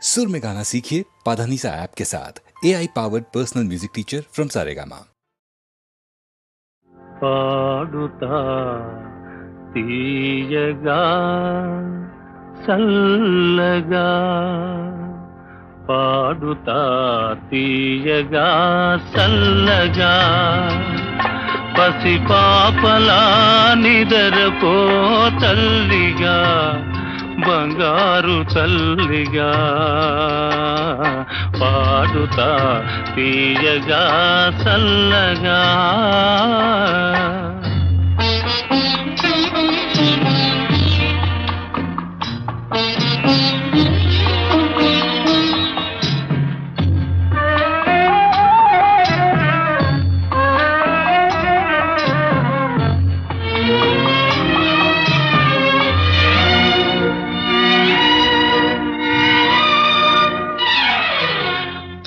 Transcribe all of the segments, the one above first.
सुर में गाना सीखिए पाधानीसा ऐप के साथ। AI powered personal music teacher from Saregama. పాడుతా తీయగా చల్లగా పాడుతా తీయగా చల్లగా పసిపాపలా నిదరపో తల్లిగా బంగారు తల్లిగా పాడుతా తీయగా చల్లగా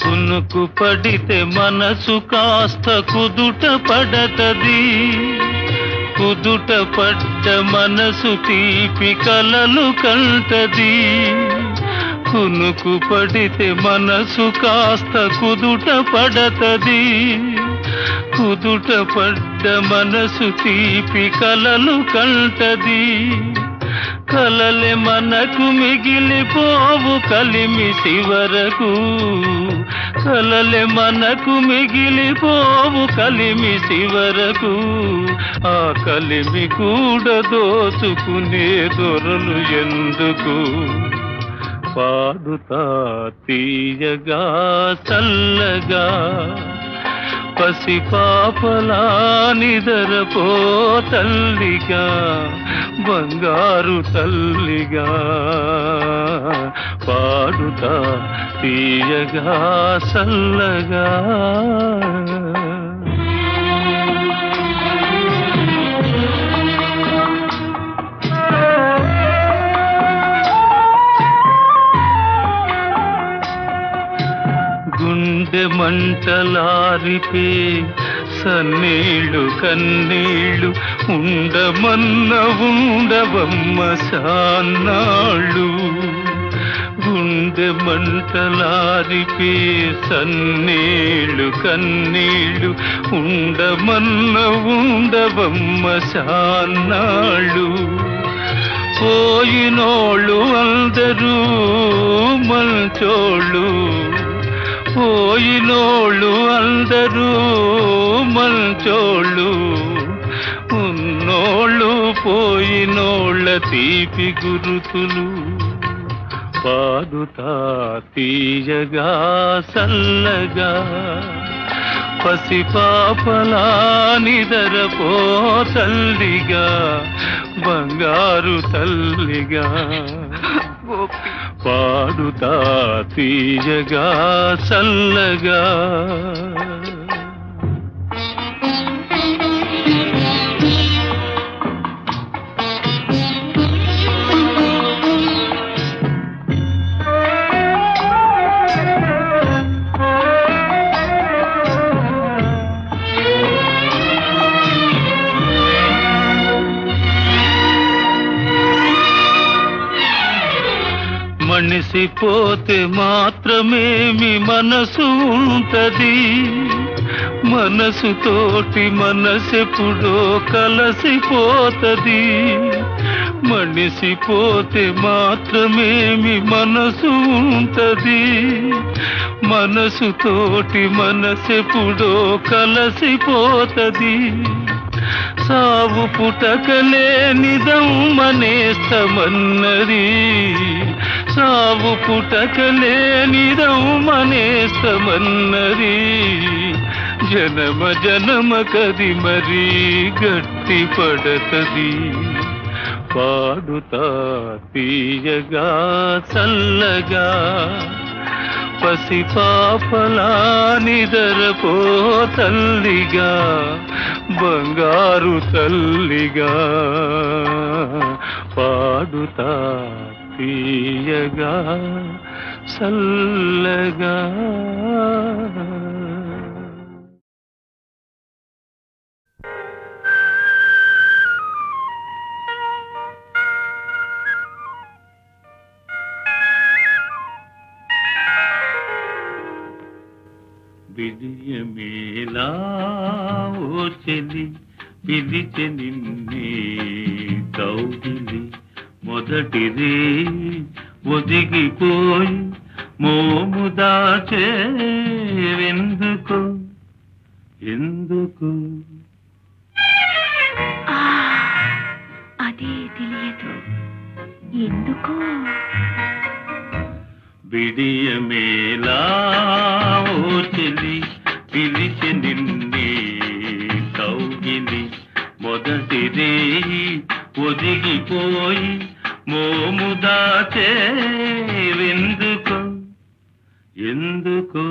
కునుకు పడితే మనసు కాస్త కుదుట పడతది, కుదుట పడ్డ మనసు తీపి కలలు కంటది. కునుకు పడితే మనసు కాస్త కుదుట పడతది, కుదుట పడ్డ మనసు తీపి కలలు కంటది. కలలే మనకు మిగిలిపోవు కలిమి చివరకు, కలలే మనకు మిగిలిపోవు కలిమి చివరకు. ఆ కలిమి కూడా దోచుకునే దొరలు ఎందుకు? పాడుతా తీయగా చల్లగా పసిపాపలా నిదరపో తల్లిగా బంగారు తల్లిగా పాడుతా తీయగా చల్లగా. గుండె మంటలారిపే సన్నీళ్ళు కన్నీళ్ళు ఉండమన్న ఉండవమ్మ సాన్నాళ్ళు. గుండె మంటలారిపే సన్నీళ్ళు కన్నీళ్ళు ఉండమన్న ఉండవమ్మ సాన్నాళ్ళు. పోయినోళ్ళు అందరూ మంచోళ్ళు, పోయినోళ్ళు అందరూ మంచోళ్ళు. ఉన్నోళ్ళు పోయినోళ్ళ తీపి గురుతులు. పాడుతా తీయగా చల్లగా పసిపాపలా నిదరపో తల్లిగా బంగారు తల్లిగా పాడుతా తీయగా చల్లగా. మనిసిపోతే మాత్రమేమి మనసు ఉంటది, మనసుతోటి మనసెప్పుడో కలసిపోతది. మనిసిపోతే మాత్రమేమి మనసు ఉంటది, మనసుతోటి మనసెప్పుడో కలసిపోతది. సావు పుటకలే నిదమ్మనేస్తమన్నది, సావు పుటకలే నిదమ్మనేస్తమన్నది. జనమ జనమ కది మరీ గట్టి పడతది. పాడుతా తీయగా చల్లగా పసిపాపలా నిదరపో తల్లిగా బంగారు తల్లిగా పాడుతా తీయగా చల్లగా. విజయమేలా ఓ చెలి పిలిచె నిన్నే కౌగిలి మొదటిదే ఒదిగిపోయి మోము దాచే ఎందుకు ఎందుకు అదే తెలియదు ఎందుకో విడియమేలా ఓ చెలి పిలిచె నిన్నే కౌగిలి మొదటిదే ఒదిగిపోయి మోము దాచే ఎందుకు ఎందుకు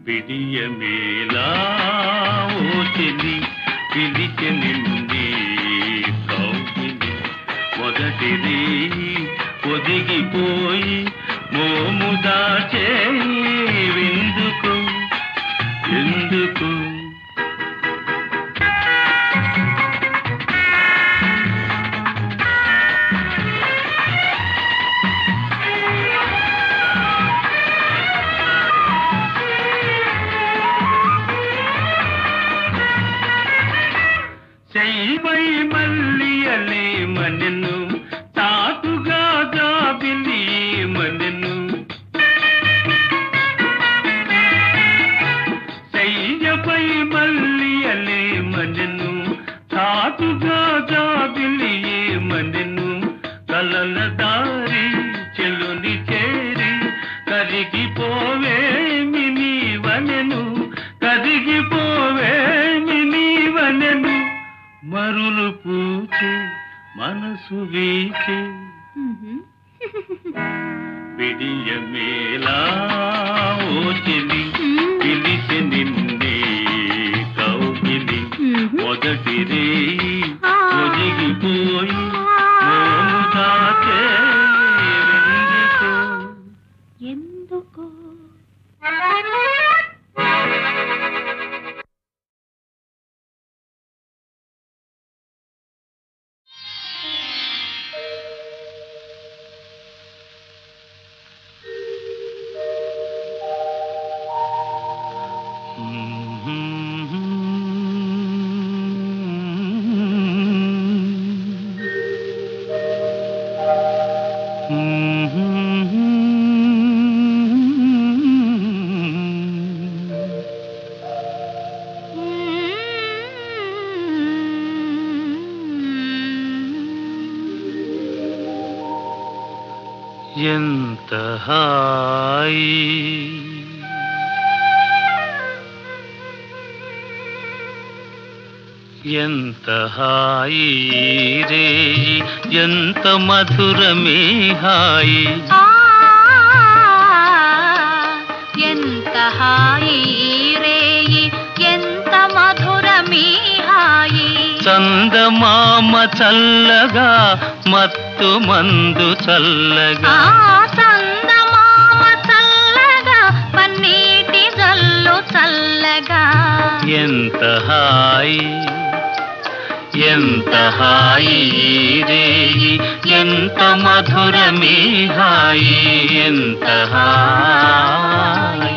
విడియమేలా ఓ చెలి పిలిచె నిన్నే కౌగిలి మొదటిది ఒదిగిపోయి మోము దాచే ఎందుకు ఎందుకు చెయ్యై మల్లియలే మనను తాటుగా జాబిలి మనను చెయ్యపై మల్లియలే మనను తాటుగా జాబిలి మనను కలల దారి చెలుని చేరి కరిగిపోవేమి నీవనెను కరిగిపోవేమి నీవనెను మరులు పూచే మనసు వీచే విడియమేలా ఓ చెలి పిలిచె నిన్నే కౌగిలి మొదటిదే ఒదిగిపోయి మోము దాచే ఎందుకో ఎంత హాయి ఎంత హాయి రే ఎంత మధురమే హాయి ఎంత హాయి రేయి ఎంత మధురమీ హాయి చందమామ చల్లగా మత్తు మందు చల్లగా చందమామ చల్లగా పన్నీటి జల్లు చల్లగా ఎంత హాయి ఎంత హాయి రే ఎంత మధురమే హాయి ఎంత హాయి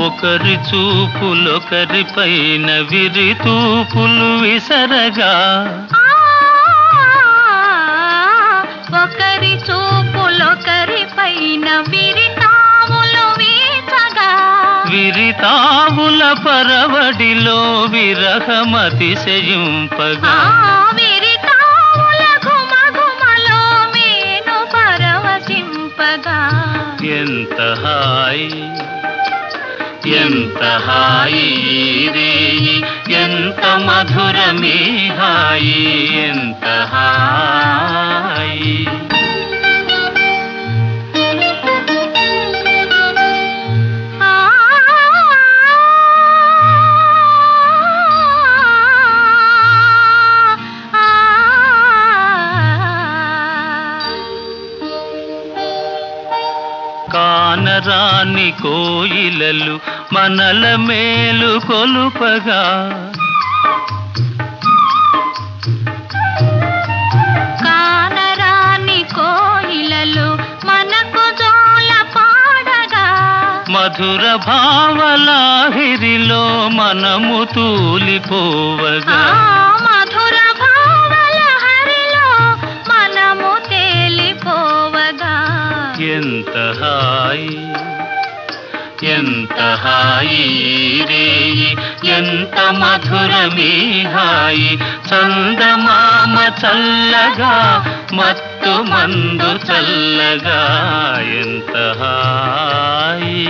ఒక ఒకరి చూపులొకరిపైన విరితూపులు విసరగా ఒకరి చూపులొకరిపైన విరితాములు వీచగా విరితావుల పరవడిలో విరహమతిశయింపగా విరితాముల ఘుమఘుమలో మేను పరవశింపగా ఎంత హాయి ఎంత హాయి రేయి ఎంత మధురమే హాయి ఎంత హాయి కానరాని కోయిలలు మనల మేలు కొలుపగా కానరాని కోయిలలు మనకు జోల పాడగా మధుర భావలాహిరిలో మనము తూలిపోవగా మధుర భావల హరిలో మనము తేలిపోవగా ఎంత హాయి ఎంత హాయి రేయి ఎంత మధురమే హాయి చందమామ చల్లగా మత్తు మందు చల్లగా ఎంత హాయి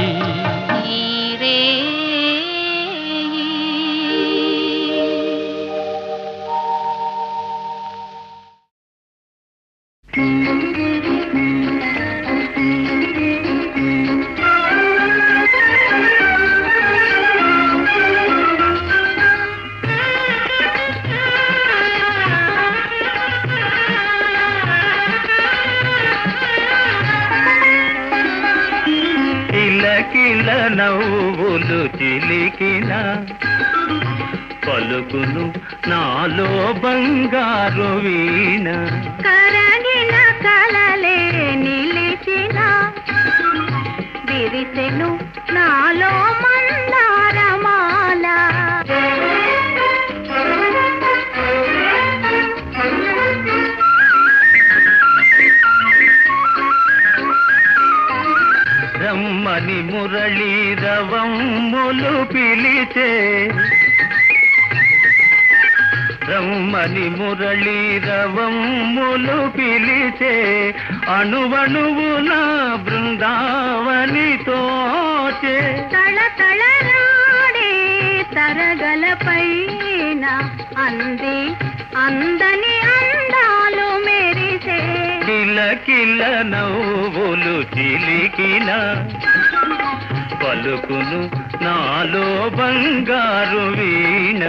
కిలకిల నవ్వులు చిలికిన పలుకును నాలో బంగారు వీణ కరగిన కలలే నిలిచిన విరిసెను నాలో మందారమాల రమ్మని మురళీ రవమ్ములు పిలిచే రమ్మని మురళీ రవమ్ములు పిలిచే అణువణువు నా బృందావని తోచే తళతళరాడే తరగల పైన అంది అందని అందాలు మెరిసే కిలకిల నవ్వులు చిలికిన పలుకును నాలో బంగారు వీణ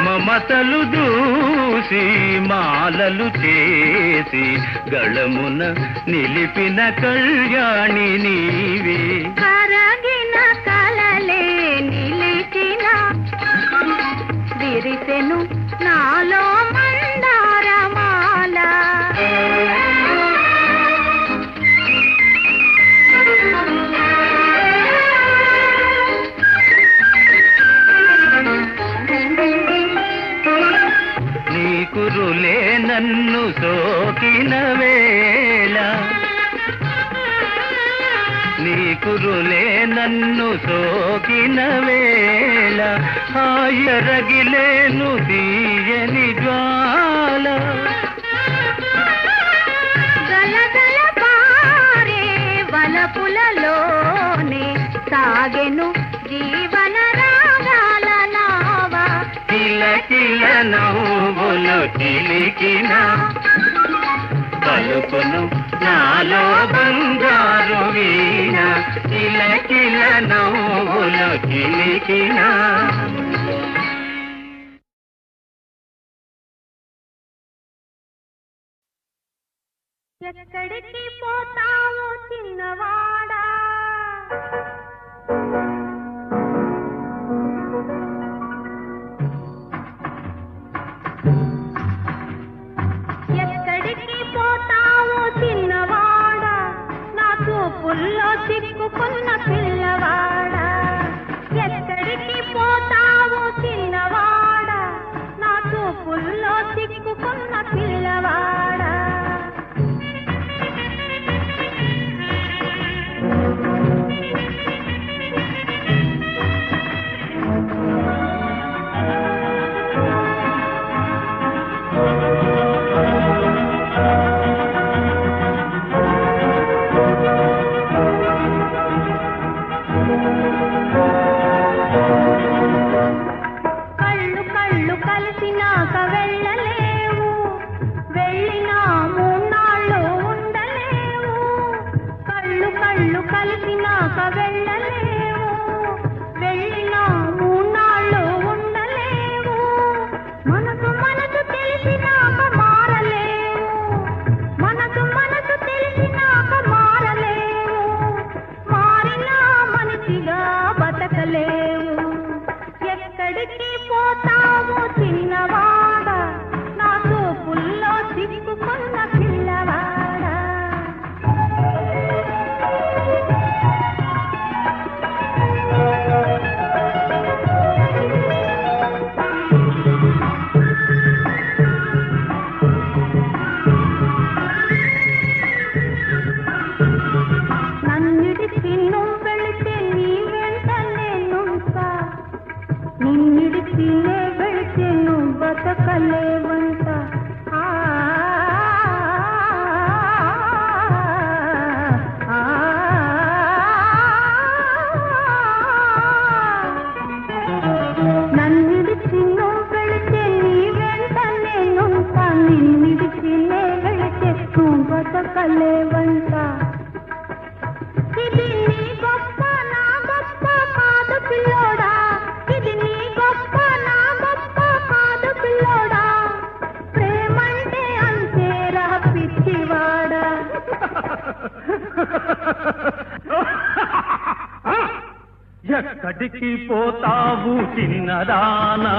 మమతలు దూసి మాలలు చేసి గళమున నిలిపిన కళ్యాణి నీవే కరగిన కలలే నిలిచిన విరిసెను నాలో మందారమాల నీ కురులే నన్ను సోకిన వేళ నీ కురులే నన్ను సోకిన వేళ హాయరగిలేను తీయని జ్వాల గలగల పారే వలపులలోనే సాగెను జీవన రాగాల నావా కిలకిల నవ్వులు చిలికిన పలుకును నాలో బంగారు వీణ కిలకిల నవ్వుల కిలికిన. ఎక్కడికి పోతావో చిన్నవాడా, ఎక్కడికి పోతావో చిన్నవాడా, నా చూపుల్లో చిక్కుకున్న పిల్లవాడా. ఎక్కడికి పోతావో చిన్నవాడా, నా చూపుల్లో చిక్కుకున్న పిల్లవాడా. కళ్ళు కళ్ళు కలిసినాక వెళ్ళలేవు, వెళ్ళినా మూన్నాళ్ళు ఉండలేవు. కళ్ళు కళ్ళు కలిసినాక వెళ్ళలేవు, వెళ్ళినా మూన్నాళ్ళు ఉండలేవు. మనసు మనసు తెలిసినాక మారలేవు, మనసు మనసు తెలిసినాక మారలేవు. మారినా మనిషిగా బతకలేవు. ఎక్కడికి పోతావో చిన్నవాడా, నా చూపుల్లో చిక్కుకున్న పిల్లవాడా. నన్నిడిచి నువ్వు వెళితే నీ వెంట నేనుంటా, నిన్నిడిచి నే వెళితే నువ్వు బతకలేవంట. ఆ, ఆ, నన్నిడిచి నువ్వు వెళితే నీ వెంట నేనుంటా, నిన్నిడిచి నే వెళితే నువ్వు బతకలేవంట. ఇది నీ గొప్ప నా గొప్ప కాదు పిల్లోడా, ఇది నీ గొప్ప నా గొప్ప కాదు పిల్లోడా. ప్రేమంటే అంతేరా పిచ్చివాడా. ఎక్కడికి పోతావు చిన్నదానా,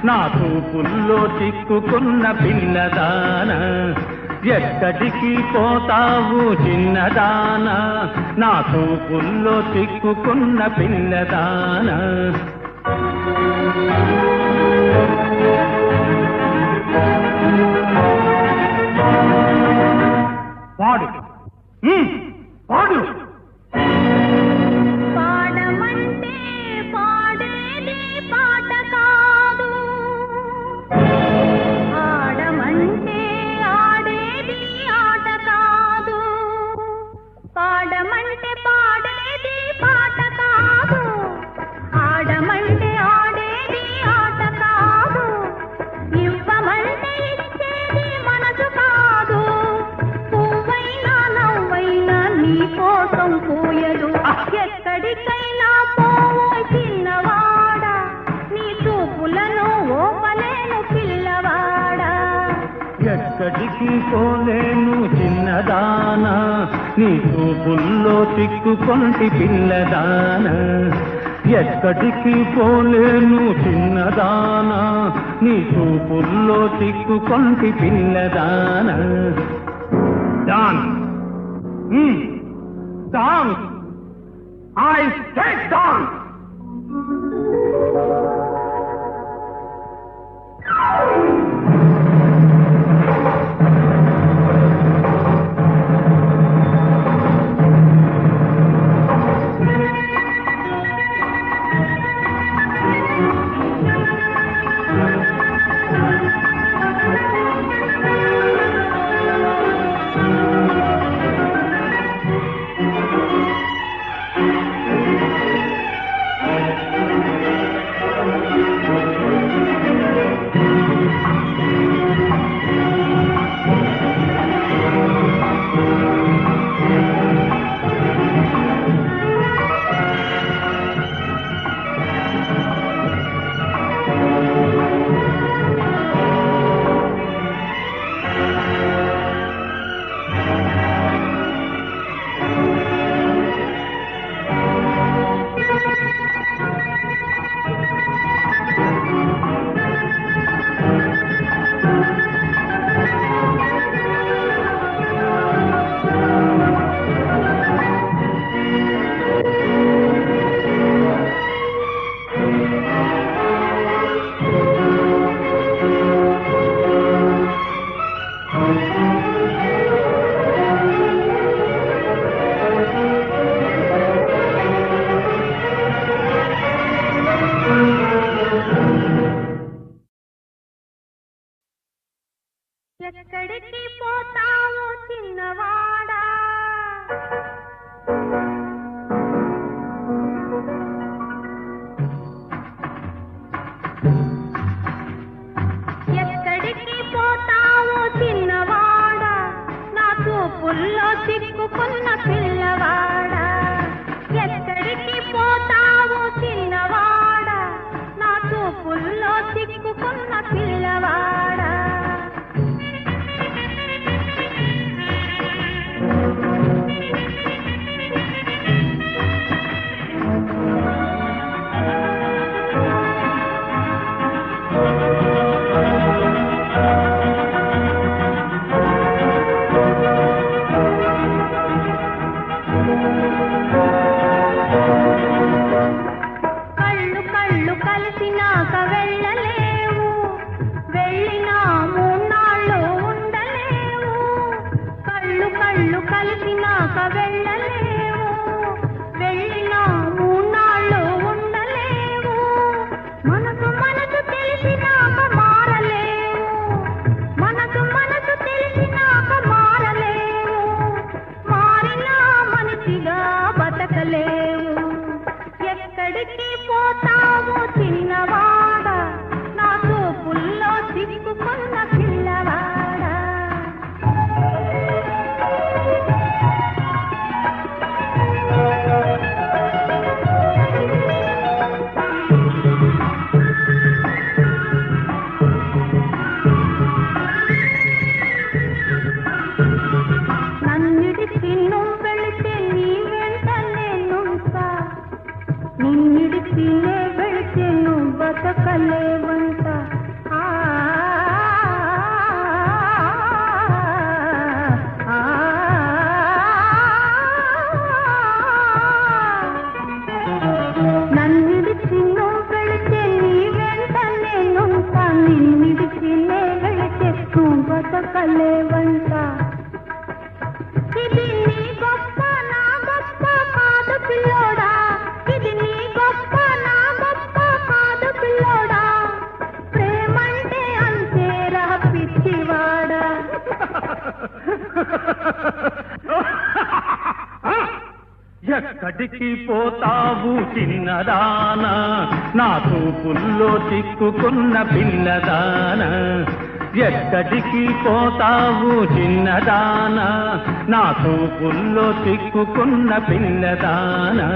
నా చూపుల్లో చిక్కుకున్న పిల్లదానా. ఎక్కడికి పోతావు చిన్నదానా, నా చూపుల్లో చిక్కుకున్న పిల్లదానా. పాడు పాడు. పాడమంటే పాడేది పాట కాదు, ఆడమంటే ఆడేది ఆట కాదు. పాడమంటే పాడేది పాట కాదు, ఆడమంటే ఆడేది ఆట కాదు. ఇవ్వమంటే ఇచ్చేది మనసు కాదు, పువ్వైనా నవ్వైనా నీ కోసం పూయదు. ఎక్కడికైనా పోవో చిన్నవాడా, నీ చూపులను ఓపలేను పిల్లవాడా. ఎక్కడికి పోలేను చిన్నదానా, నీ చూపుల్లో చిక్కుకొంటి పిల్లదానా. ఎక్కడికి పోలేను చిన్నదానా, నీ చూపుల్లో చిక్కుకొంటి పిల్లదానా. Dance dance, I said dance. ఎక్కడికి పోతావు చిన్నవాడా ఎక్కడికి పోతావు చిన్నవాడా నా చూపుల్లో చిక్కుకున్న పిల్లవాడా ఎక్కడికి పోతావు చిన్నవాడా నా చూపుల్లో చిక్కుకున్న పిల్లవాడా కళ్ళు కళ్ళు కలిసినాక వెళ్ళలేవు వెళ్ళినా మూన్నాళ్ళు ఉండలేవు కళ్ళు కళ్ళు కలిసినాక వెళ్ళలేవు వెళ్ళినా మూన్నాళ్ళు ఉండలేవు మనసు మనసు తెలిసినాక మారలేవు మనసు మనసు తెలిసినాక మారలేవు మారినా మనిషిగా బతకలేవు ఎక్కడికి పోతావు చిన్నవాడా నా చూపుల్లో చిక్కుకున్న పిల్లవాడా నన్నిడిచి నువ్వు వెళితే నీ వెంట నేనుంటా నిన్నిడిచి నే వెళితే నువ్వు బతకలేవంట ఆ, ఆ, నన్నిడిచి నువ్వు వెళితే నీ వెంట నేనుంటా నిన్నిడిచి నే వెళితే నువ్వు బతకలేవంట ఇది నీ గొప్ప నా గొప్ప కాదు పిల్లోడా ఇది నీ గొప్ప నా గొప్ప కాదు పిల్లోడా ప్రేమంటే అంతేరా పిచ్చివాడా ఎక్కడికి పోతావు చిన్నదానా నా చూపుల్లో చిక్కుకున్న పిల్లదానా ఎక్కడికి పోతావు చిన్నదానా నా చూపుల్లో చిక్కుకున్న పిల్లదానా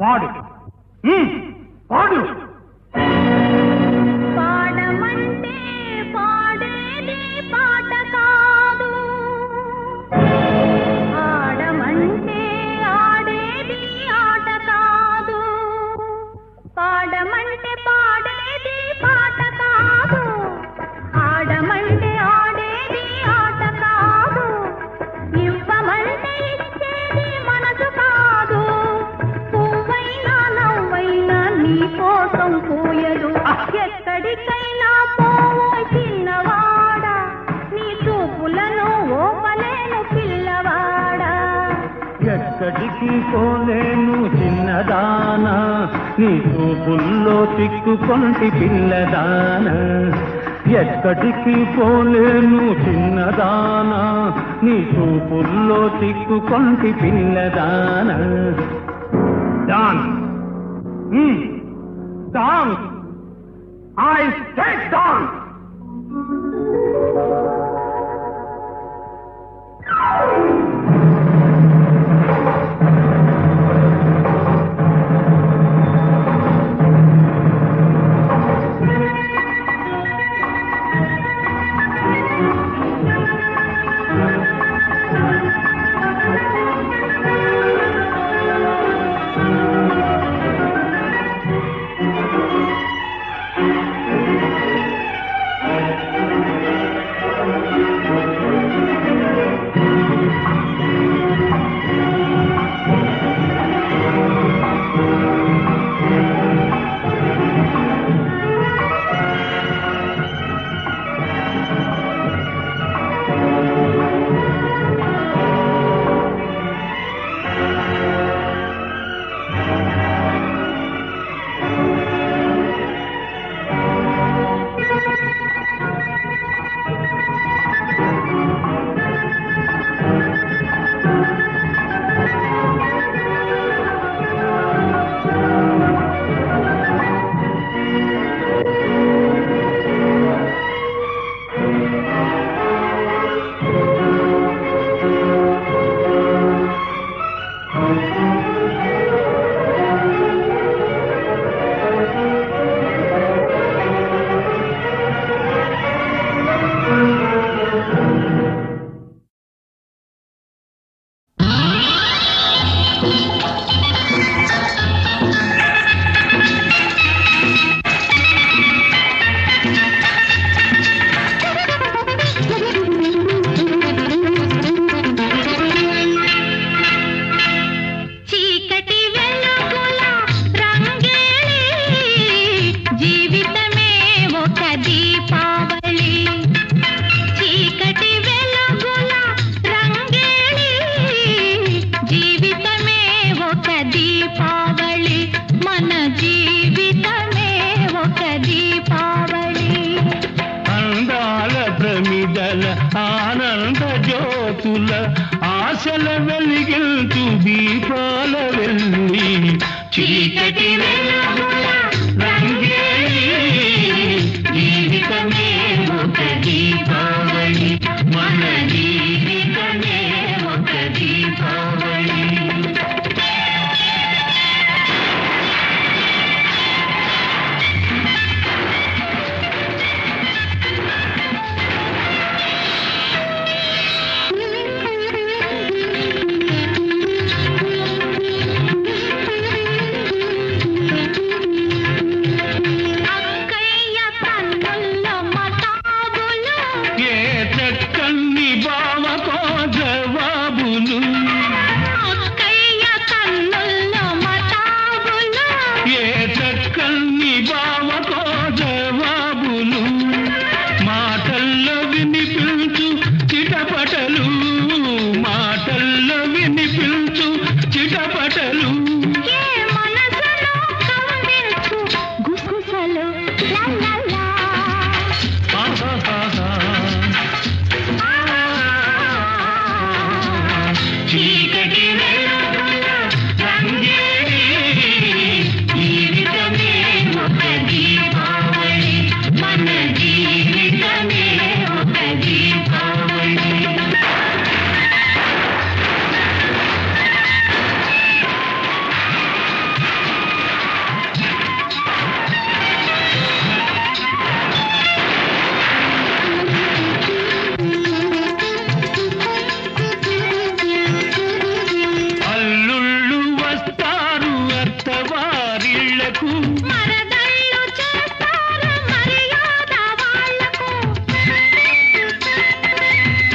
పాడు పాడు పాడమంటే పాడేది పాట కాదు ఆడమంటే ఆడేది ఆట కాదు పాడమంటే పాడేది పాట కాదు ఆడమంటే ఆడేది ఆట కాదు ఇవ్వమంటే ఇచ్చేది మనసు కాదు పువ్వైనా నవ్వైనా నీ కోసం పూయదు ఎక్కడికైనా పోవు చిన్నవాడా నీ చూపులను ఓపలేను పిల్లవాడా ఎక్కడికి పోలేను చిన్నదానా నీ చూపుల్లో చిక్కుకొంటి పిల్లదానా ఎక్కడికి పోలేను చిన్నదానా నీ చూపుల్లో చిక్కుకొంటి పిల్లదానా dance dance I said dance! వెలిగించు దీపాల వెళ్ళి చీకటి వెలుగుల రంగేలి జీవితమే ఒక దీపావళి మన జీవితమే ఒక దీపావళి అక్కయ్య కన్నుల్లో మతాబులు ఏ చక్కని బావకో జవాబులు అక్కయ్య కన్నుల్లో మతాబులు ఏ చక్కని బావకో జవాబులు మాటల్లో వినిపించు చిటపటలు మాటల్లో వినిపించు చిటపటలు ఏ మనసులో కవ్వించు గుసగుసలు లా లా లా. ఆహాహాహా. చీకటి వెలుగుల రంగేలి జీవితమే ఒక దీపావళి మన జీవితమే ఒక దీపావళి అల్లుళ్ళు వస్తారు అత్తవారిళ్లకు మరదళ్ళు చేస్తారు మర్యాద వాళ్లకు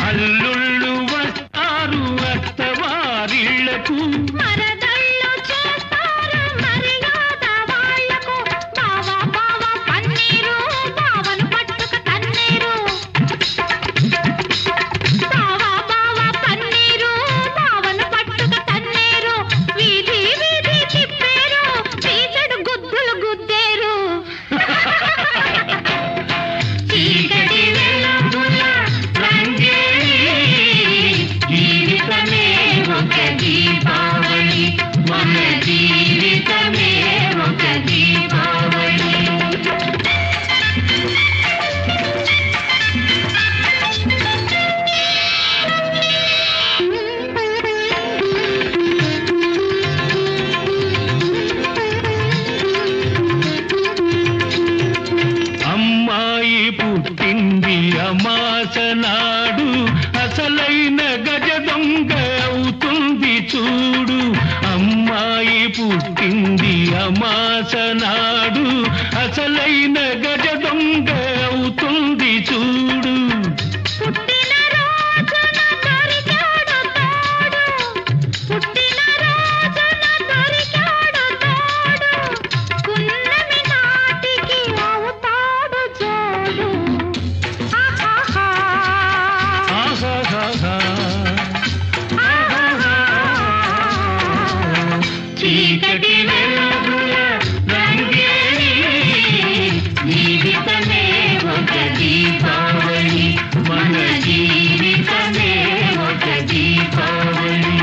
అల్లుళ్ళు వస్తారు అత్తవారిళ్లకు మరదళ్ళు చేస్తారు మర్యాద వాళ్లకు బావ బావ పన్నీరు బావను పట్టుక తన్నీరు బావ బావ పన్నీరు బావను పట్టుక తన్నీరు వీధి వీధి తిప్పేరు చీకటి గుద్దులు గుద్దేరు చీకటి వెలుగుల రంగేలి జీవితమే ఒక దీపావళి మన జీవితమే ఒక దీపావళి అమ్మాయి పుట్టింది అమాస నాడు అసలైన గజ దొంగ అవుతుంది చూడు అమ్మాయి పుట్టింది అమాస నాడు అసలైన గజ దొంగ అవుతుంది చూడు పుట్టిన రోజున దొరికాడు తోడు పుట్టిన రోజున దొరికాడు తోడు పున్నమి నాటికి అవుతాడు జోడు ఆహాహా. ఆహాహాహా. చీకటి వెలుగుల రంగేలి జీవితమే ఒక దీపావళి మన జీవితమే ఒక దీపావళి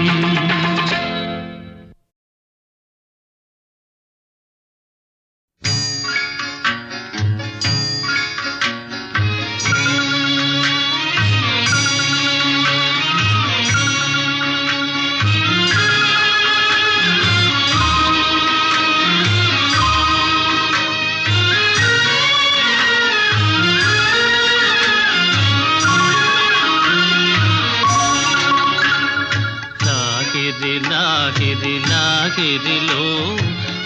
లాహిరిలో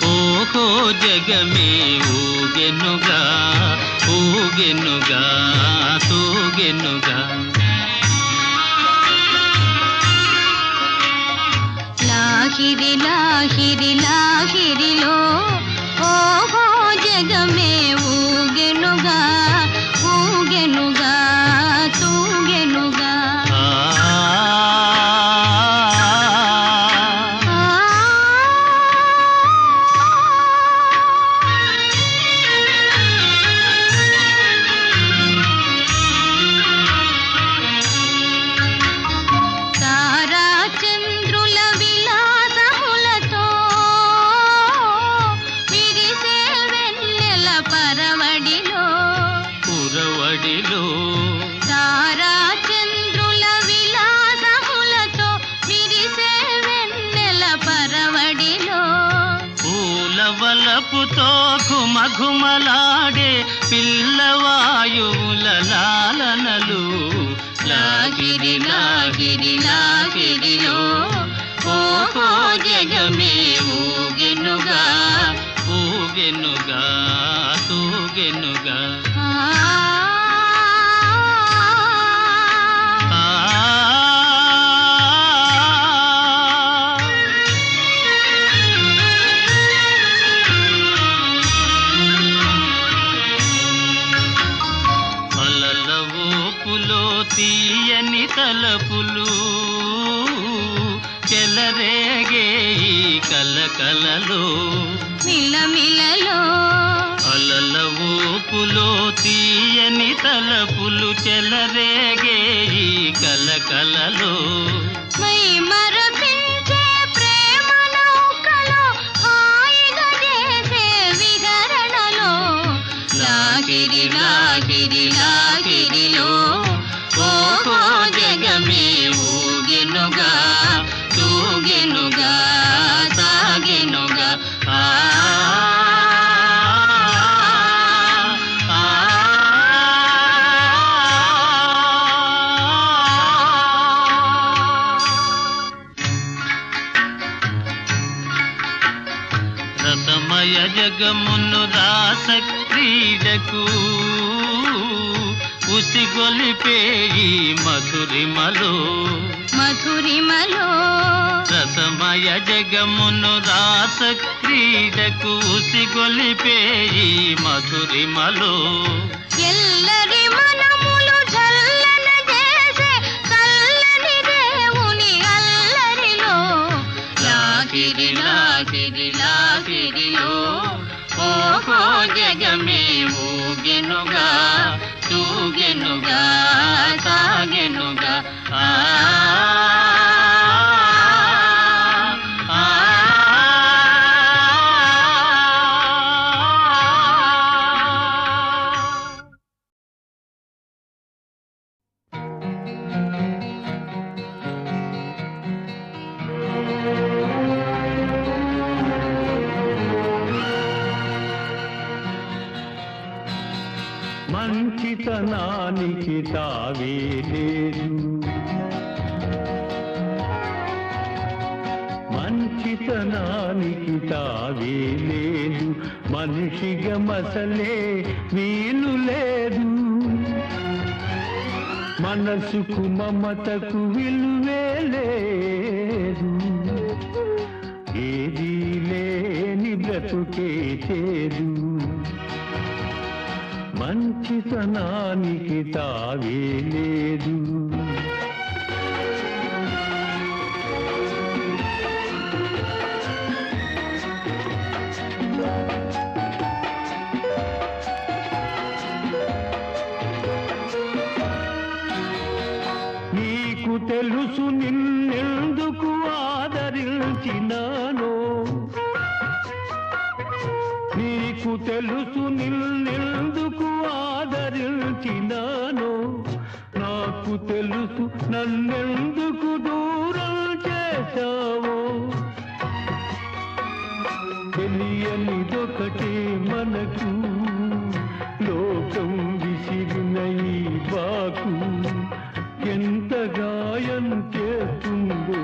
ఓహో జగమే ఊగెనుగా ఊగెనుగా తూగెనుగా లాహిరి లాహిరి లాహిరిలో ఓహో జగమే ఊగెనుగా ఊగెనుగా తూగెనుగా తారా చంద్ర వలపుతో ఘుమఘుమలాడే పిల్లవాయువుల లాలనలు లాగిరి లాగిరి లాగిరిలో ఓహో జగమే ఊగెనుగా ఊగెనుగా తూగెనుగా తీయని తలపులు చెలరేగే ఈ కలకలలో మిలమిలలో అలల ఊపులో తీయని తలపులు చెలరేగే ఈ కలకలలో మై మరపించే ప్రేమ నౌకలో హాయిగా చేసే విహరణలో లాగిరి లాగిరి లాగిరిలో ఓహో జగమే ఊగెనుగా తూగెనుగా సాగెనుగా రసమయ జగమును రాస క్రీడకు ఉసిగొలిపే ఈ మధురిమలో మధురిమలో రసమయ జగమును రాస క్రీడకు ఉసిగొలిపే ఈ మధురిమలో ఎల్లరి మనములు జల్లన చేసే చల్లని దేవుని అల్లరిలో లాగిరి లాగిరి లాగిరిలో ఓహో జగమే ఊగెనుగా తూగెనుగా సాగెనుగా మంచితనానికి తావే లేదు, మంచితనానికి తావే లేదు, మనిషిగా మసలే వీలు లేదు, మనసుకు మమతకు విలువే లేదు, ఏదీ లేని బ్రతుకే చేదు, మంచితనానికి తావే లేదు. నీకు తెలుసు నిన్నెందుకు ఆదరించినానో, నీకు తెలుసు నిన్నెందుకు ఆదరించినానో, నాకు తెలుసు నన్నెందుకు దూరం చేశావో, తెలియనిదొకటే మనకు లోకం విసిరిన ఈ బాకు ఎంత గాయం చేస్తుందో,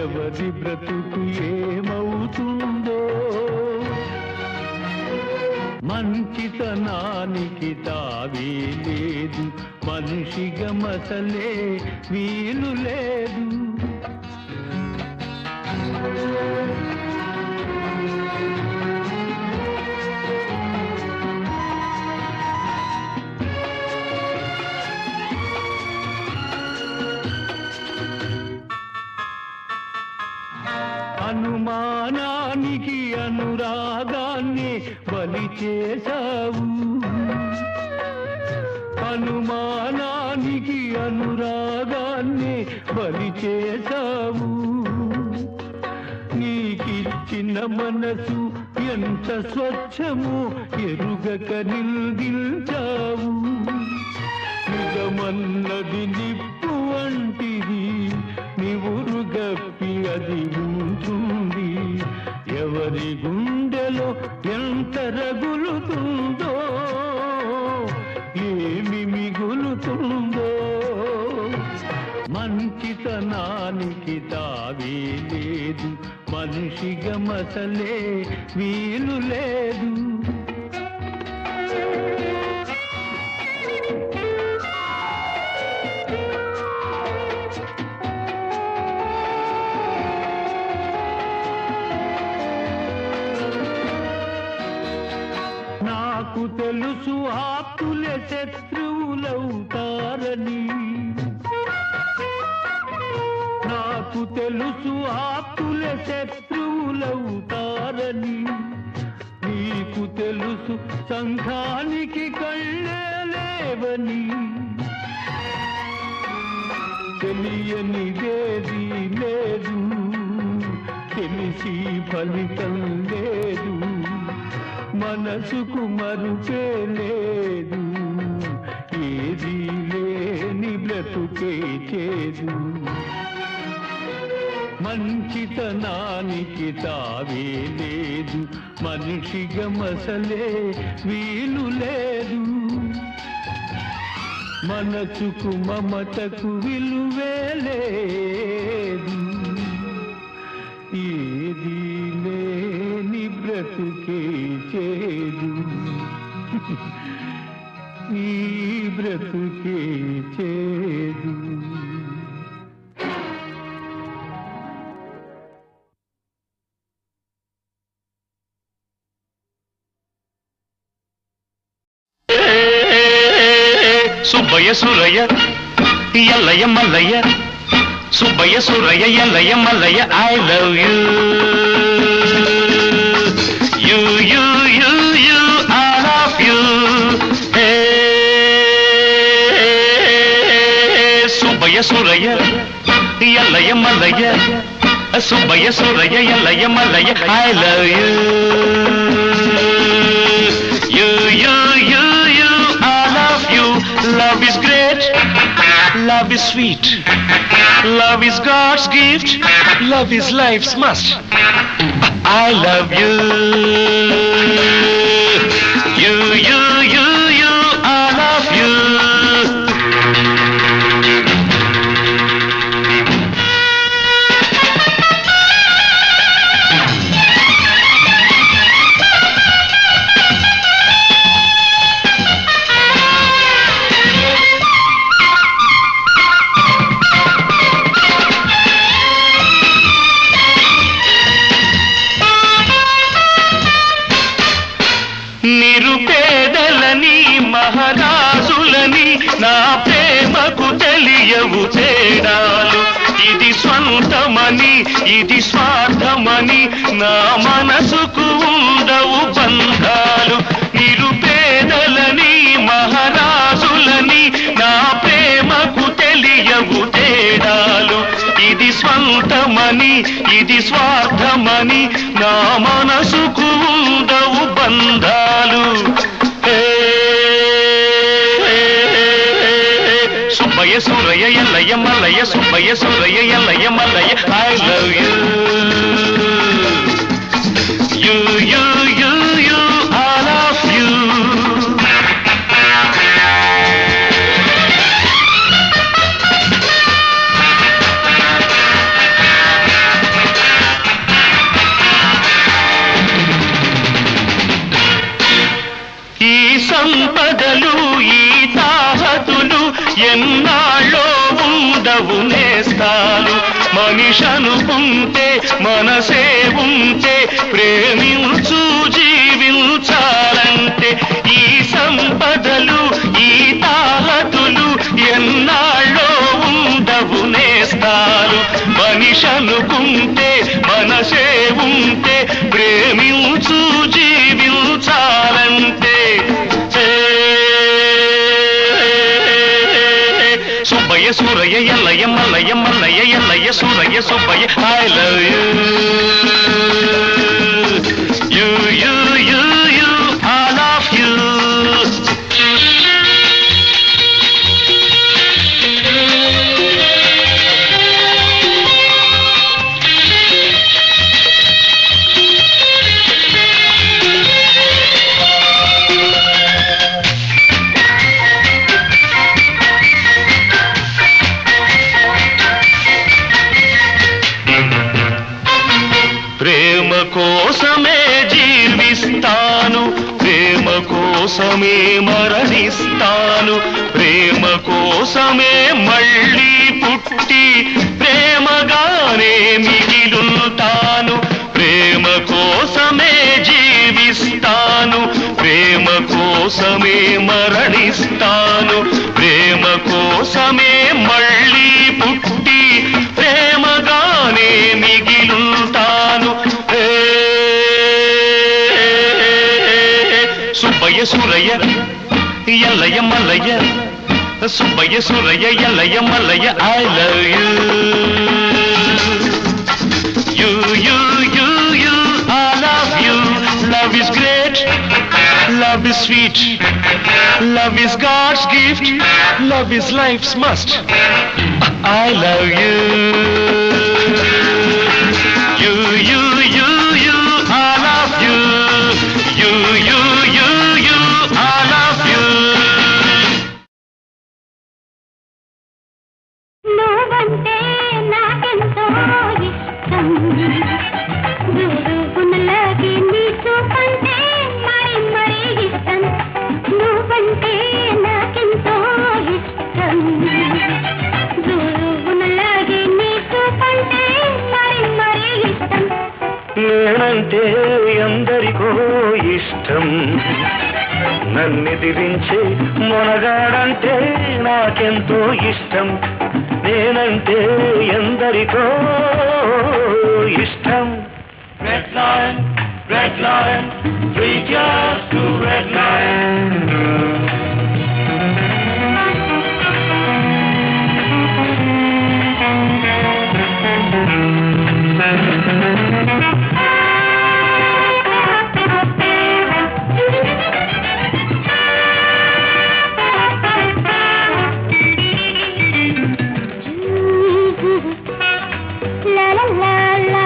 ఎవరి బ్రతుకు ఏమవుతుందో, మంచితనానికి తావే లేదు, మనిషిగా మసలే వీలు లేదు. అనుమానానికి అనురాగాన్ని బలి చేశావు, అనుమానానికి అనురాగాన్ని బలి చేశావు, నీకిచ్చిన మనసు ఎంత స్వచ్ఛము ఎరుగక నిందించావు, నిజమన్నది నిప్పు వంటిది, నివురుగప్పి అది ఉంటుంది, ఎవరి గుండెలో లేదు, మనిషిగా మసలే వీలు లేదు. నాకు తెలుసు ఆప్తులే శత్రువులవుతారని, నాకు తెలుసు ఆప్తులే శత్రువులవుతారని, నీకు తెలుసు సంఘానికి కళ్ళే లేవని. తెలియనిదేది లేదు, తెలిసి ఫలితం లేదు, మనసుకు మరుపే లేదు, ఏది లేని బ్రతుకే చేదు. మంచితనానికి తావే లేదు, మనిషిగా మసలే వీలు లేదు, మనసుకు మమతకు విలువే లేదు, ఏది లేని బ్రతుకే చేదు, ఈ బ్రతుకే చేదు. Subbaiah Suraiah Ellaiah Mallaiah, Subbaiah Suraiah Ellaiah Mallaiah, I love you you you you you I love you. Subbaiah Suraiah Ellaiah Mallaiah, Subbaiah Suraiah Ellaiah Mallaiah, I love you you you you you I love you. Love is great, love is sweet, love is God's gift, love is life's must. I love you, you, you, you, you, I love you. నిరుపేదలని మహారాజులని నా ప్రేమకు తెలియవు తేడాలు, ఇది స్వంతమని ఇది స్వార్థమని నా మనసుకు ఉండవు బంధాలు. నిరుపేదలని మహారాజులని నా ప్రేమకు తెలియవు తేడాలు, ఇది స్వంతమని ఇది స్వార్థమని నా మనసుకు ఉండవు బంధాలు. Subbaiah Suraiah Ellaiah Mallaiah, Subbaiah Suraiah Ellaiah Mallaiah, I love you you you you you I love you. ఈ సంపదలు ఈ తాహతులు ఎన్నాళ్ళో ఉండవు నేస్తాలు, మనిషనుకుంటే మనసే ఉంటే ప్రేమించు జీవించాలంటే. ఈ సంపదలు ఈ తాహతులు ఎన్నాళ్ళో ఉండవు నేస్తాలు, మనిషనుకుంటే మనసే ఉంటే ప్రేమించు జీవించాలంటే. Subbaiah Suraiah Ellaiah Mallaiah, Mallaiah Yellaiah Suraiah Subbaiah, I love you you you you you I love you. కోసమే జీవిస్తాను, ప్రేమ కోసమే మరణిస్తాను, ప్రేమ కోసమే మళ్ళీ పుట్టి ప్రేమగానే మిగిలుంటాను, ప్రేమ కోసమే జీవిస్తాను, ప్రేమ కోసమే మరణిస్తాను, ప్రేమ కోసమే మళ్ళీ పుట్టి ప్రేమగానే మిగిలుంటాను. Subbaiah Suraiah Ellaiah Mallaiah, Subbaiah Suraiah Ellaiah Mallaiah, I love you. You, I love you. Love is great, love is sweet, love is God's gift, love is life's must. I love you. You, I love you. You, I love you. నువ్వంటే నాకెంతో ఇష్టం, గురుగునలాగే నీ చూపంటే మరి మరి ఇష్టం. నువ్వంటే నాకెంతో ఇష్టం, గురుగునలాగే నీ చూపంటే మరి మరి ఇష్టం. నేనంటే ఎందరికో ఇష్టం, నన్నెదిరించే మొనగాడంటే నాకెంతో ఇష్టం. నేనంటే ఎందరికో ఇష్టం. Red lion, red lion, 3 years to red lion. La la la la la.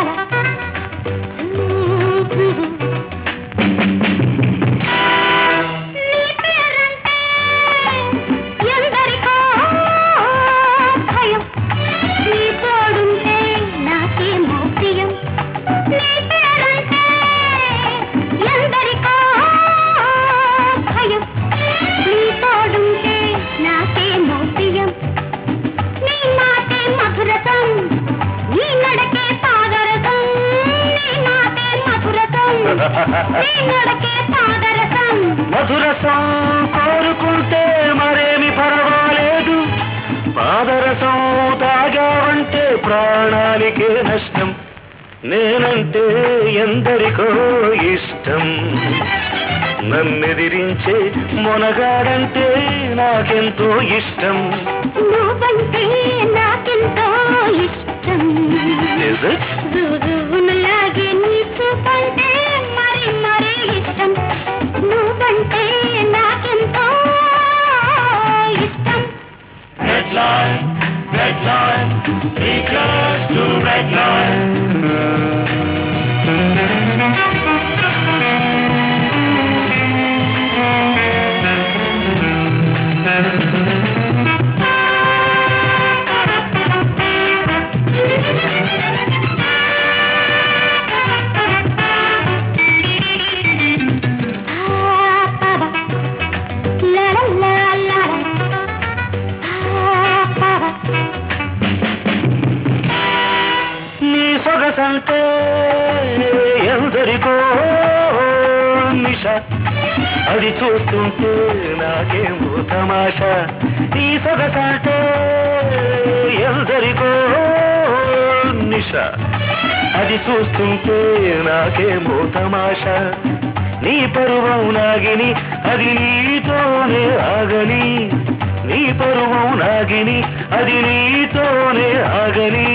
మధురసం కోరుకుంటే మరేమి పర్వాలేదు, పాదరసం తాగావంటే ప్రాణానికే నష్టం. నేనంటే ఎందరికో ఇష్టం, నన్నెదిరించే మొనగాడంటే నాకెంతో ఇష్టం. నువ్వంటే నాకెంతో ఇష్టం, గురుగునలాగే నీ చూపంటే మరి మరి ఇష్టం. నువ్వంటే నాకెంతో ఇష్టం. Red line, 3 years to red line. సొగసంటే ఎందరికో నిశ, అది చూస్తుంటే నాకేమో తమాషా. ఈ సొగసంటే ఎందరికో నిశ, అది చూస్తుంటే నాకేమో తమాషా. నీ పరువం నాగిని అది నీతోనే ఆగని, నీ పరువం నాగిని అది నీతోనే ఆగని.